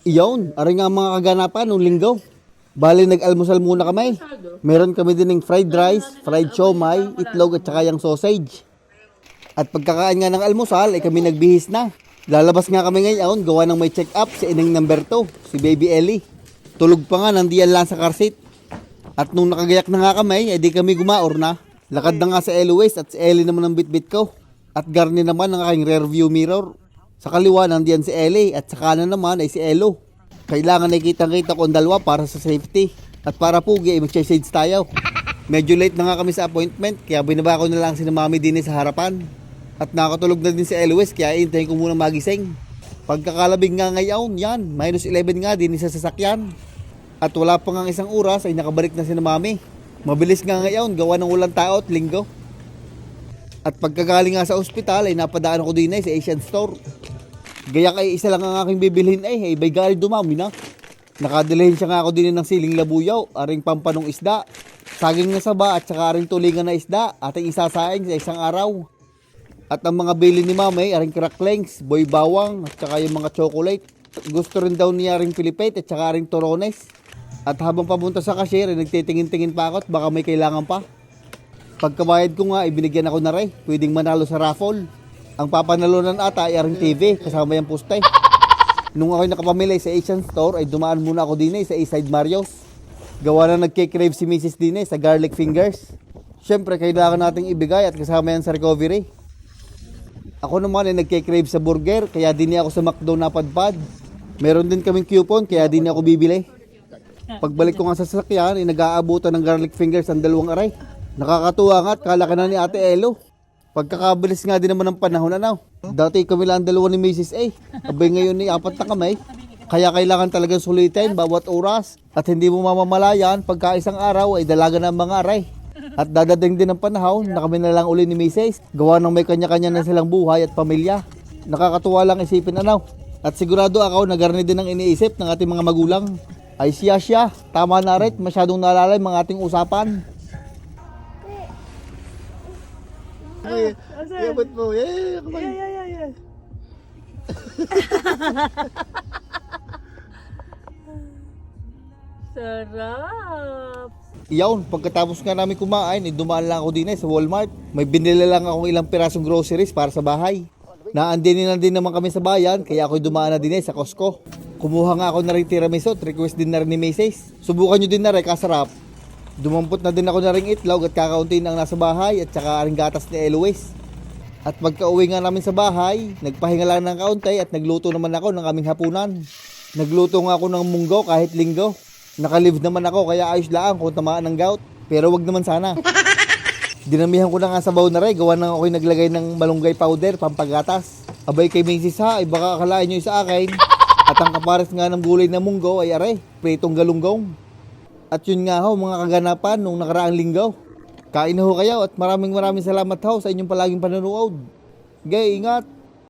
Iyon, aring nga mga kaganapan nung linggo. Bali, nag-almusal muna kami. Meron kami din ng fried rice, fried siomay, itlog at saka yung sausage. At pagkakain nga ng almusal, ay kami nagbihis na. Lalabas nga kami ngayon, gawa ng may check-up si inang number 2, si Baby Ellie. Tulog pa nga, nandiyan lang sa car seat. At nung nakagayak na nga kami, edi kami gumaor na. Lakad na nga sa Eloise at si Ellie naman ang bitbit ko. At garni naman ang aking rear view mirror. Sa kaliwa nandiyan si Ellie at sa kanan naman ay si Elo. Kailangan ay kitang-kita ko ang dalawa para sa safety. At para pugi ay mag-shades tayo. Medyo late na nga kami sa appointment kaya binaba ko na lang si Mami din sa harapan. At nakatulog na din si Eloise kaya hintayin ko muna magising. Pagkakalabing nga ngayon, yan, -11 nga din sa sasakyan. At wala pa nga isang oras ay nakabalik na si Mami. Mabilis nga ngayon, gawa ng walang tao at linggo. At pagkagaling nga sa ospital ay napadaan ako din sa Asian Store. Gaya kay isa lang ang aking bibilhin ay bay gali dumami na. Nakadilhin siya nga ako din ng siling labuyaw, aring pampanong isda, saging na saba at saka aring tulingan na isda, ating isasaing sa isang araw. At ang mga bili ni Mami, aring cracklings, boy bawang at saka yung mga chocolate. Gusto rin daw niya aring pilipit at saka aring torones. At habang papunta sa cashier, nagtitingin-tingin pa ako at baka may kailangan pa. Pagkabayad ko nga, ibinigyan ako na rin. Pwedeng manalo sa raffle. Ang papanalunan ata ay aring TV, kasama yung poste. Nung ako'y nakapamili sa Asian Store, ay dumaan muna ako din sa Eastside Mario's. Gawa na nagkikrave si Mrs. din sa garlic fingers. Siyempre, kailangan nating ibigay at kasama yan sa recovery. Ako naman ay nagkikrave sa burger, kaya din ako sa McDo napadpad. Meron din kaming coupon, kaya din ako bibili. Pagbalik ko nga sa sasakyan, ay nag-aabutan ng garlic fingers ang dalawang aray. Nakakatuwa nga at kalaki na ni Ate Elo. Pagkakabilis nga din naman ng panahon na. Dati kami lang dalawa ni Mrs. A. Abay ngayon ni 4 na kami. Kaya kailangan talagang sulitin bawat oras. At hindi mo mamamalayan pagka isang araw ay dalaga ng mga aray. At dadating din ang panahon na kami na lang uli ni Mrs. Gawa ng may kanya-kanya na silang buhay at pamilya. Nakakatuwa lang isipin At sigurado ako nagarni din ang iniisip ng ating mga magulang. Ay siya, tama na rin, masyadong naalala mga ating usapan. Yabot mo, yeah. Sarap. Iyon, pagkatapos nga namin kumain, dumaan lang ako din sa Walmart. May binili lang akong ilang pirasong groceries para sa bahay. Naandinin na din naman kami sa bayan, kaya ako'y dumaan na din sa Costco. Kumuha nga ako na rin tiramisu, request din na rin ni Macy's. Subukan nyo din na rin, kasarap. Dumampot na din ako na ring itlog at kakaunti ang nasa bahay at saka ring gatas ni Eloise. At pagka-uwi nga namin sa bahay, nagpahinga lang ng kaunti at nagluto naman ako ng aming hapunan. Nagluto nga ako ng munggo kahit linggo. Nakalive naman ako kaya ayos lang kung tamaan ng gout. Pero wag naman sana. Dinamihan ko na nga sa baon na rin, gawa nang ako'y naglagay ng malunggay powder, pampagatas. Abay kay Mrs. Ha, ay baka akalain nyo sa akin. At ang kapares nga ng gulay na munggo ay aray, pritong galunggong. At yun nga ho, mga kaganapan nung nakaraang linggo. Kain ho kayo at maraming salamat ho sa inyong palaging panonood. Gay, ingat!